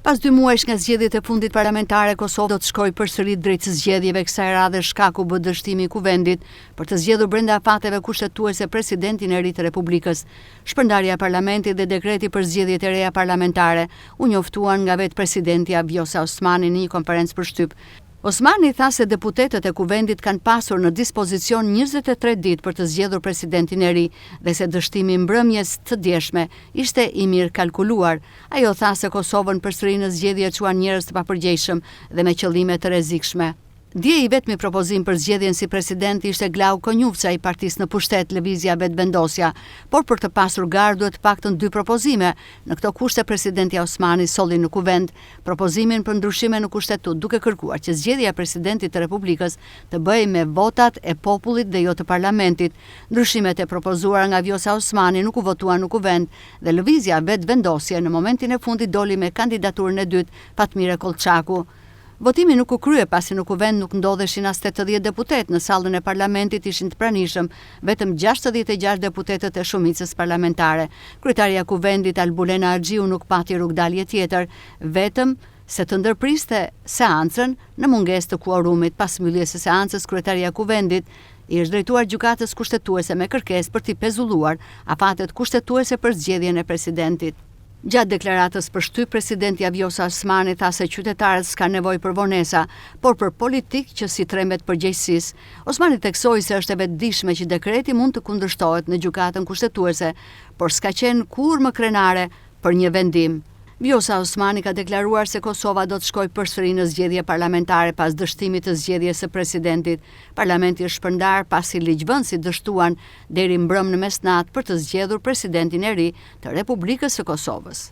Pas 2 muajsh nga zgjedhjet e fundit parlamentare, Kosova do të shkojë përsëri drejt zgjedhjeve, kësaj radhe shkaku bë dështimi i kuvendit për të zgjedhur brenda fateve kushtetuese presidentin e ri të Republikës. Shpërndarja e parlamentit dhe dekreti për zgjedhjet e reja parlamentare u njoftuan nga vetë presidentja Vjosa Osmani në një konferencë për shtyp. Osmani tha se deputetët e kuvendit kanë pasur në dispozicion 23 ditë për të zgjedhur presidentin e ri dhe se dështimi mbrëmjes të djeshme ishte i mirë kalkuluar. Ajo tha se Kosovën përsëri në zgjedhje çuan njerëz të papërgjegjshëm dhe me qëllime të rrezikshme. Dje i vetmi propozim për zgjedhjen si president ishte Glau Konjufca i partisë në pushtet Lëvizja Vetvendosja, por për të pasur garë duhet paktën 2 propozime. Në këto kushte presidentja Osmani solli në kuvend propozimin për ndryshime në kushtetut, duke kërkuar që zgjedhja e presidentit të Republikës të bëhej me votat e popullit dhe jo të parlamentit. Ndryshimet e propozuara nga Vjosa Osmani nuk u votuan në kuvend dhe Lëvizja Vetvendosje në momentin e fundit doli me kandidaturën e dytë, Fatmire Kolçaku. Votimi nuk u krye pasi në kuvend nuk ndodheshin as 80 deputet, në sallën e parlamentit ishin të pranishëm vetëm 66 deputetët e shumicës parlamentare. Kryetaria e kuvendit Albulena Argjiu nuk pati rrugdalje tjetër, vetëm se të ndërpriste seancën në mungesë të kuorumit. Pas mbylljes së seancës, kryetaria e kuvendit i është drejtuar gjykatës kushtetuese me kërkesë për t'i pezulluar afatet kushtetuese për zgjedhjen e presidentit. Gjatë deklaratës për shtyp, presidentja Vjosa Osmani tha se qytetarët s'ka nevojë për vonesa, por për politik që si tremet përgjegjësisë. Osmani theksoi se është e vetëdijshme që dekreti mund të kundërshtohet në gjykatën kushtetuese, por s'ka qenë kurrë më krenare për një vendim. Vjosa Osmani ka deklaruar se Kosova do të shkojë përsëri në zgjedhje parlamentare pas dështimit të zgjedhjes së presidentit. Parlamenti është shpërndar pasi ligjvënësit dështuan deri mbrëm në mesnatë për të zgjedhur presidentin e ri të Republikës së Kosovës.